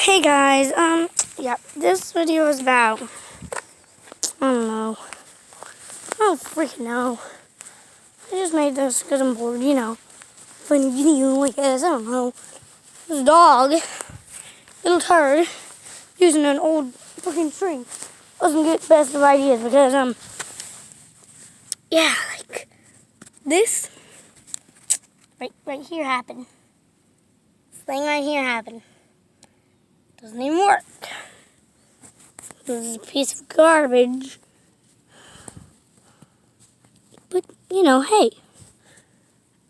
Hey guys, yeah, this video is about, I don't know, I don't freaking know. I just made this because I'm bored, funny video like this, I don't know. This dog, little turd, using an old freaking tree. Doesn't get the best of ideas because, yeah, like, this, right here happened. This thing right here happened. Doesn't even work. This is a piece of garbage. But, hey,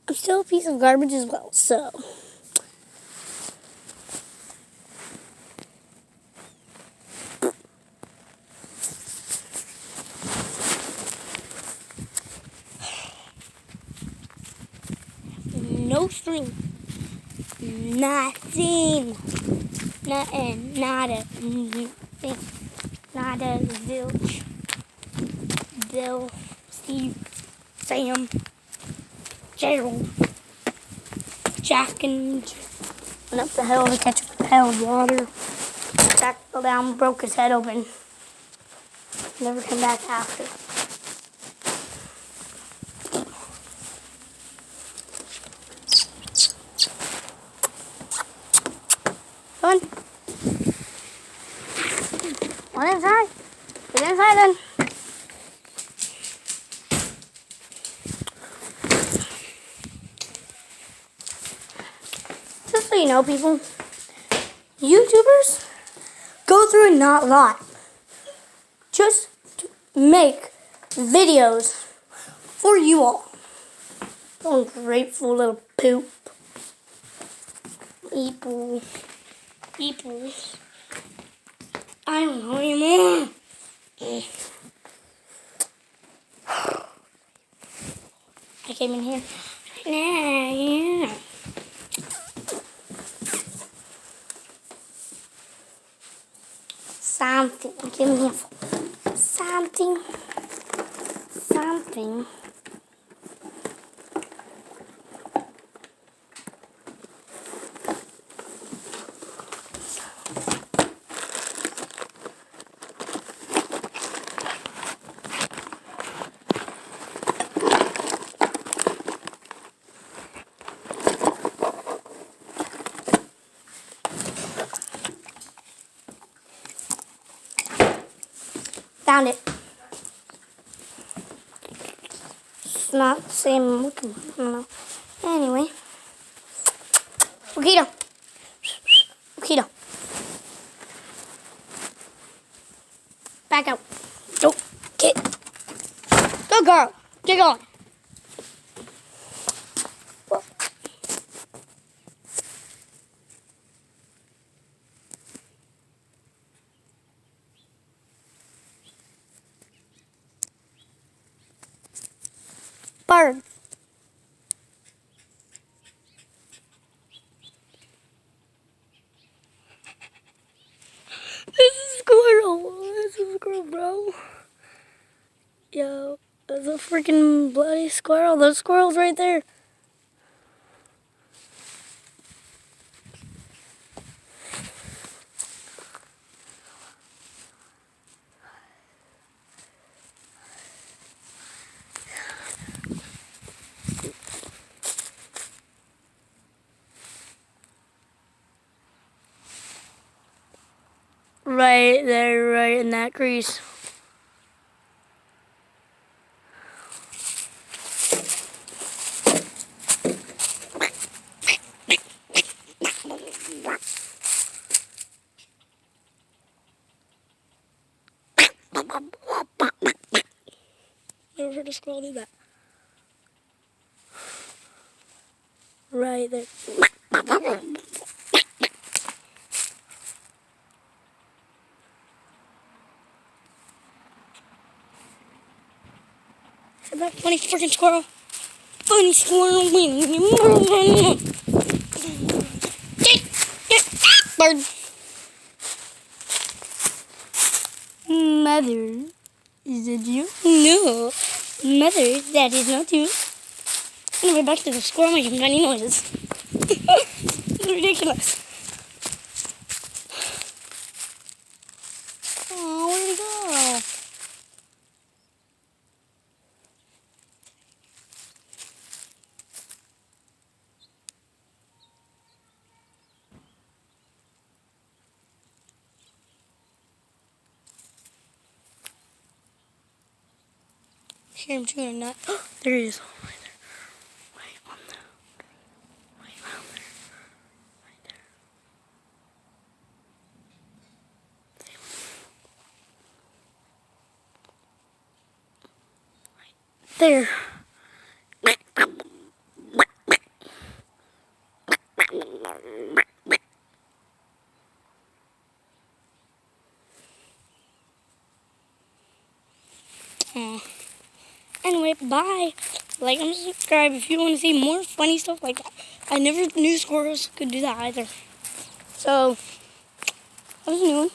I'm still a piece of garbage as well, so. No string. Nothing. Nothing. Nada. Thing. Nada. Zilch. Bill. Steve. Sam. Gerald. Jack and went up the hill to catch a pail of water. Jack fell down, broke his head open. Never came back after. Fun. One inside. Get inside then. Just so you know, people, YouTubers go through a lot just to make videos for you all. Ungrateful little poop. People. I don't know anymore. I came in here. Yeah. Something. Give me something. Found it. It's not the same I'm looking for. I don't know. Anyway. Okito. Back out. Go. Get. Go, girl. Get going. Bird. This is a squirrel, bro. Yo, there's a freaking bloody squirrel. Those squirrels right there. Right there, right in that crease. Never heard a squirrel do that. Right there. That funny freaking squirrel. Funny squirrel. Bird. Mother, is it you? No. Mother, that is not you. Anyway, back to the squirrel making funny noises. It's ridiculous. hear him chewing a nut. There he is. Right there. Right on there. Right around there. Right there. Right there. Anyway, bye. Like and subscribe if you want to see more funny stuff like that. I never knew squirrels could do that either. So, that was a new one.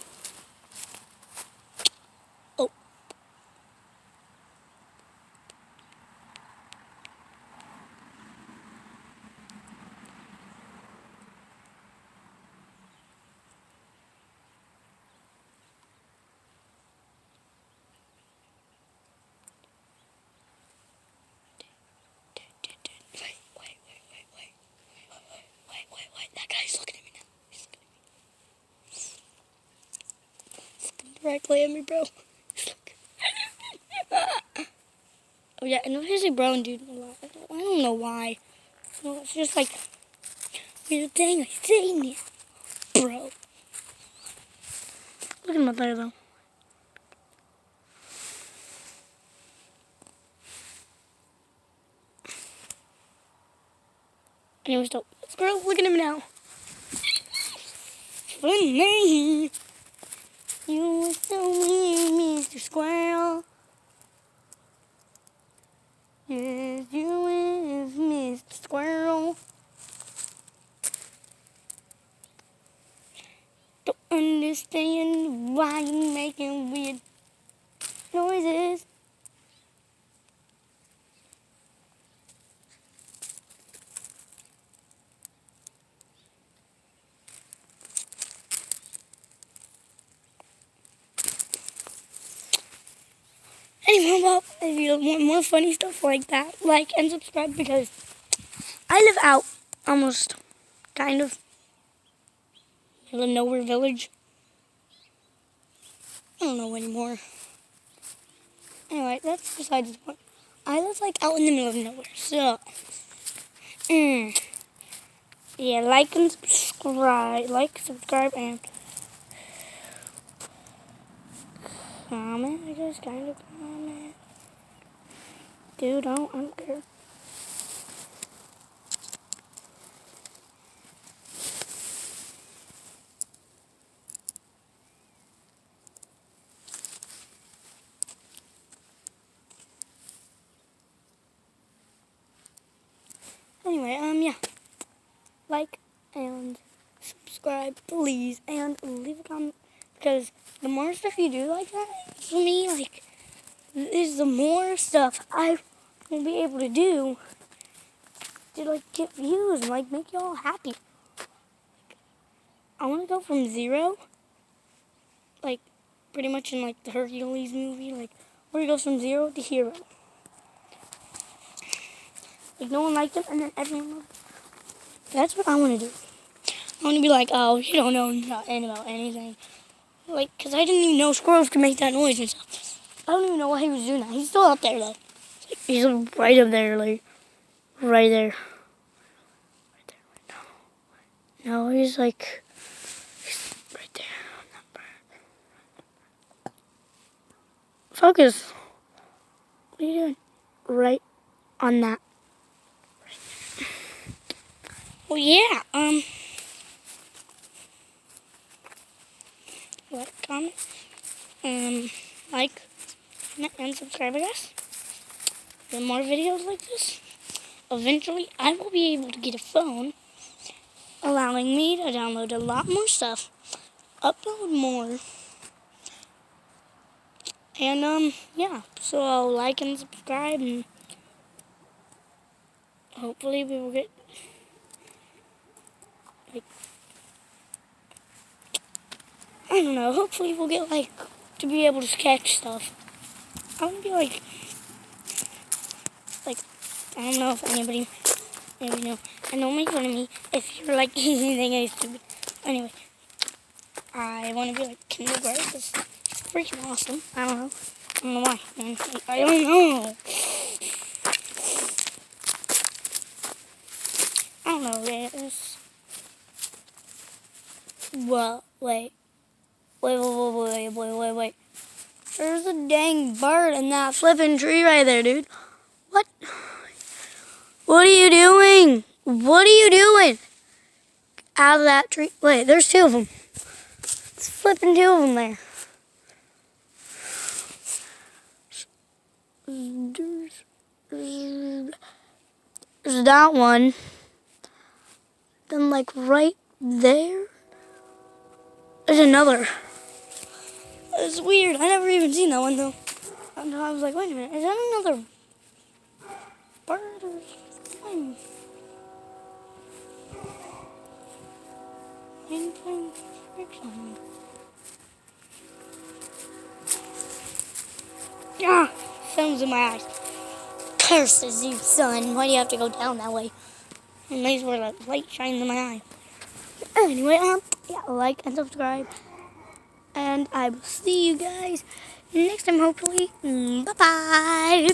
Oh. Wait. That guy's looking at me now. He's looking directly at me, bro. Oh yeah, and there's a brown dude a lot. I don't know why. No, it's just like, here's the thing I seen you, bro. Look at him up there, though. Anyways, though, squirrel, look at him now. Funny. You were so weird, Mr. Squirrel. Yes, you is Mr. Squirrel. Don't understand why you're making weird noises. Anyway, well, if you want more funny stuff like that, like and subscribe because I live out almost, kind of, middle of nowhere village. I don't know anymore. Anyway, that's besides the point. I live like out in the middle of nowhere, so yeah, like, subscribe, and comment. I guess kind of comment. Dude, I don't care. Anyway, yeah. Like and subscribe, please, and leave a comment, because the more stuff you do like that, for me, like, is the more stuff I will be able to do to, like, get views and, like, make y'all happy. I want to go from 0, like, pretty much in, like, the Hercules movie, like, where he goes from 0 to hero. Like, no one liked him, and then everyone loved him. That's what I want to do. I want to be like, oh, you don't know nothing about anything. Like, because I didn't even know squirrels could make that noise and stuff. I don't even know why he was doing that. He's still up there, though. He's right up there, like, right there. Right there, right now. No, he's like, he's right there on that bird. Focus. What are you doing? Right on that. Well, yeah, comment, like, and subscribe, I guess. For more videos like this. Eventually, I will be able to get a phone, allowing me to download a lot more stuff, upload more, and, yeah. So, I'll like and subscribe, and hopefully we will get, like, I don't know, hopefully we'll get, like, to be able to catch stuff. I want to be, like, I don't know if anybody know. And don't make fun of me if you're, like, anything is stupid. Anyway, I want to be, like, kindergarten. It's freaking awesome. I don't know why. I don't know. don't know this. Well, wait. Wait. There's a dang bird in that flipping tree right there, dude. What? What are you doing? What are you doing? Out of that tree. Wait, there's two of them. It's flipping two of them there. There's that one. Then like right there, there's another. It's weird. I never even seen that one though. And I was like, wait a minute, is that another bird or something? Ah, films in my eyes. Curses you, son. Why do you have to go down that way? And nice where the light shines in my eye. Anyway, yeah, like and subscribe. And I will see you guys next time, hopefully. Bye-bye.